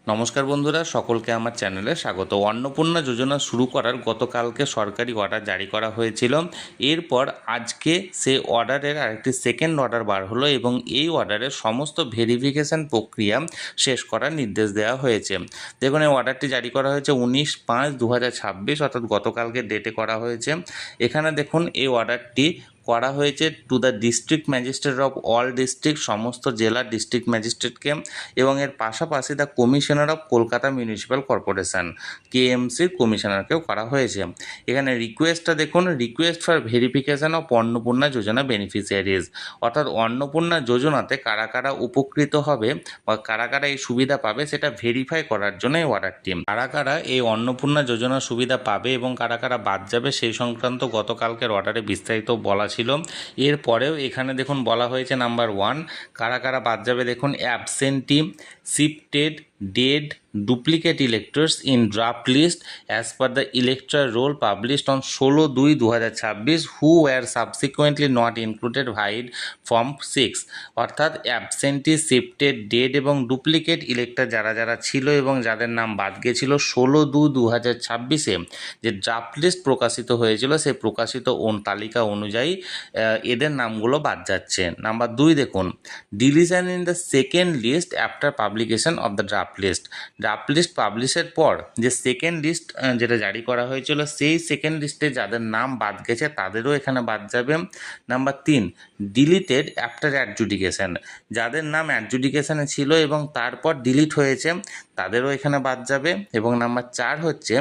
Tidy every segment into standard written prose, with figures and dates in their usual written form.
নমস্কার বন্ধুরা, সকলকে আমার চ্যানেলে স্বাগত। অন্নপূর্ণা যোজনা শুরু করার গতকালকে সরকারি অর্ডার জারি করা হয়েছিল। এরপর আজকে সে অর্ডারের আরেকটি সেকেন্ড অর্ডার বার হলো এবং এই অর্ডারের সমস্ত ভেরিফিকেশন প্রক্রিয়া শেষ করার নির্দেশ দেওয়া হয়েছে। দেখুন, এই অর্ডারটি জারি করা হয়েছে 19/5/2026, অর্থাৎ গতকালকে ডেটে করা হয়েছে। এখানে দেখুন, এই অর্ডারটি করা হয়েছে to the district magistrate of all district, সমস্ত জেলার ডিস্ট্রিক্ট ম্যাজিস্ট্রেটকে, এবং এর পাশাপাশি the commissioner of Kolkata municipal corporation কেএমসির কমিশনারকেও করা হয়েছে। এখানে রিকোয়েস্টটা দেখুন, request for verification of Annapurna Yojana beneficiaries, অর্থাৎ অন্নপূর্ণা যোজনাতে কারা কারা উপকৃত হবে বা কারা কারা এই সুবিধা পাবে সেটা ভেরিফাই করার জন্য এই অর্ডারটি। কারা কারা এই অন্নপূর্ণা যোজনার সুবিধা পাবে এবং কারা কারা বাদ যাবে সেই সংক্রান্ত গতকালকের অর্ডারে বিস্তারিত বলা ছিল। এরপরেও এখানে দেখুন বলা হয়েছে নাম্বার 1 কারা কারা বাদ যাবে। দেখুন, absentee, shifted, dead, duplicate electors in draft list as per the electoral roll published on 16/2/2026 who were subsequently not included vide form 6, অর্থাৎ অ্যাবসেন্টি, শিফটেড, ডেড এবং ডুপ্লিকেট ইলেক্টর যারা যারা ছিল এবং যাদের নাম বাদ গিয়েছিল 16/2/2026-এ যে ড্রাফট লিস্ট প্রকাশিত হয়েছিল সেই প্রকাশিত তালিকা অনুযায়ী এদের নামগুলো বাদ যাচ্ছে। নাম্বার 2 দেখুন, deletion in the second list after publication of the draft list পাবলিশের পর যে সেকেন্ড লিস্ট যেটা জারি করা হয়েছিল সেই সেকেন্ড লিস্টে যাদের নাম বাদ গেছে তাদেরও এখানে বাদ যাবে। নাম্বার 3, ডিলিটেড আফটার অ্যাডজুডিকেশন, যাদের নাম অ্যাডজুডিকেশনে ছিল এবং তারপর ডিলিট হয়েছে তাদেরও এখানে বাদ যাবে। এবং নাম্বার 4 হচ্ছে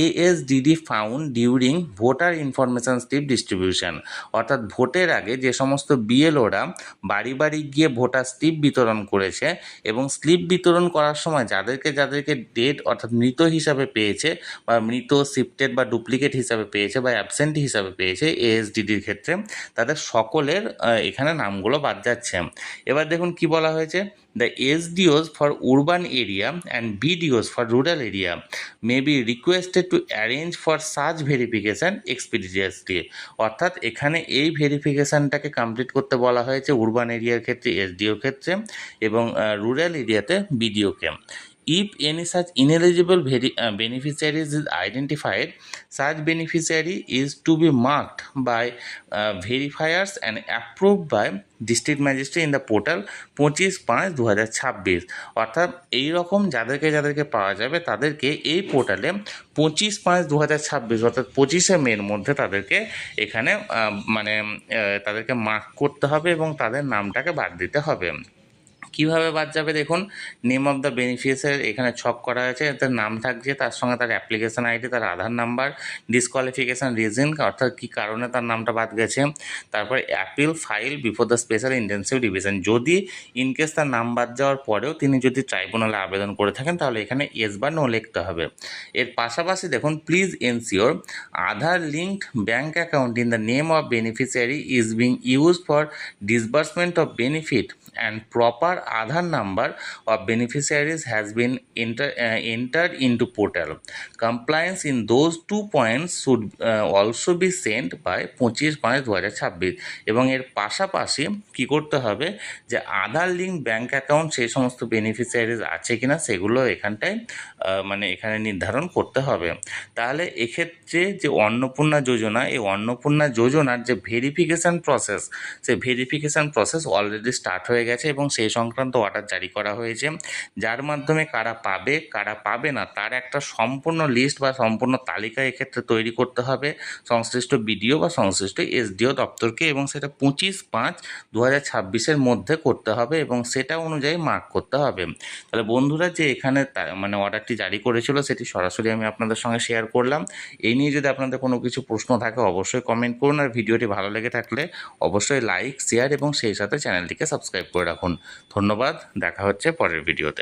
ASDD found during voter information slip distribution, অর্থাৎ ভোটের আগে যে সমস্ত বিএলওরা বাড়ি বাড়ি গিয়ে ভোটার স্লিপ বিতরণ করেছে এবং স্লিপ বিতরণ করার সময় যাদেরকে যাদেরকে ডেড অর্থাৎ মৃত হিসাবে পেয়েছে বা মৃত, শিফটেড বা ডুপ্লিকেট হিসাবে পেয়েছে বা অ্যাবসেন্ট হিসাবে পেয়েছে ASDDর ক্ষেত্রে, তাদের সকলের এখানে নামগুলো বাদ যাচ্ছে। এবার দেখুন কি বলা হয়েছে, the SDOs for urban area and BDOs for rural area may be requested to arrange for such verification expeditiously, অর্থাৎ এখানে এই ভেরিফিকেশানটাকে কমপ্লিট করতে বলা হয়েছে উরবান এরিয়ার ক্ষেত্রে এসডিওর ক্ষেত্রে এবং রুরাল এরিয়াতে বিডিওকে। If any such ineligible beneficiaries is identified, such beneficiary is to be marked by verifiers and approved by district magistrate in the portal 25/5/2026, অর্থাৎ এই রকম যাদেরকে যাদেরকে পাওয়া যাবে তাদেরকে এই পোর্টালে 25/5/2026 অর্থাৎ 25শে মের মধ্যে তাদেরকে এখানে তাদেরকে মার্ক করতে হবে এবং তাদের নামটাকে বাদ দিতে হবে। কীভাবে বাদ যাবে দেখুন, নেম অফ দ্য বেনিফিশিয়ারি এখানে ছক করা হয়েছে, তার নাম থাকছে, তার সঙ্গে তার অ্যাপ্লিকেশন আইডি, তার আধার নাম্বার, ডিসকোয়ালিফিকেশান রিজন অর্থাৎ কী কারণে তার নামটা বাদ গেছে, তারপর appeal file before the special intensive division, যদি ইনকেস তার নাম বাদ যাওয়ার পরেও তিনি যদি ট্রাইব্যুনালে আবেদন করে থাকেন তাহলে এখানে ইয়েস বা নো লিখতে হবে। এর পাশাপাশি দেখুন, please ensure Aadhaar linked bank account in the name of beneficiary is being used for disbursement of benefit and proper Aadhaar number of beneficiaries has been entered into portal. Compliance in those 2 points should also be sent by 25/5/2026, এবং এর পাশাপাশি কি করতে হবে যে আধার link bank account সেই সমস্ত beneficiaries আছে কিনা সেগুলো এখানটায় এখানে নির্ধারণ করতে হবে। তাহলে এক্ষেত্রে যে অন্নপূর্ণা যোজনা, এই অন্নপূর্ণা যোজনার যে ভেরিফিকেশান প্রসেস, সেই ভেরিফিকেশান প্রসেস অলরেডি স্টার্ট হয়ে গেছে এবং সেই সংক্রান্ত অর্ডার জারি করা হয়েছে, যার মাধ্যমে কারা পাবে কারা পাবে না তার একটা সম্পূর্ণ লিস্ট বা সম্পূর্ণ তালিকা এক্ষেত্রে তৈরি করতে হবে সংশ্লিষ্ট বিডিও বা সংশ্লিষ্ট এসডিও দপ্তরকে, এবং সেটা 25/5/2026 মধ্যে করতে হবে এবং সেটা অনুযায়ী মার্ক করতে হবে। তাহলে বন্ধুরা, যে এখানে অর্ডারটি জারি করেছিল সেটি সরাসরি আমি আপনাদের সঙ্গে শেয়ার করলাম। এই নিয়ে যদি আপনাদের কোনো কিছু প্রশ্ন থাকে অবশ্যই কমেন্ট করুন, আর ভিডিওটি ভালো লেগে থাকলে অবশ্যই লাইক, শেয়ার এবং সেই সাথে চ্যানেলটিকে সাবস্ক্রাইব করে রাখুন। ধন্যবাদ, দেখা হচ্ছে পরের ভিডিওতে।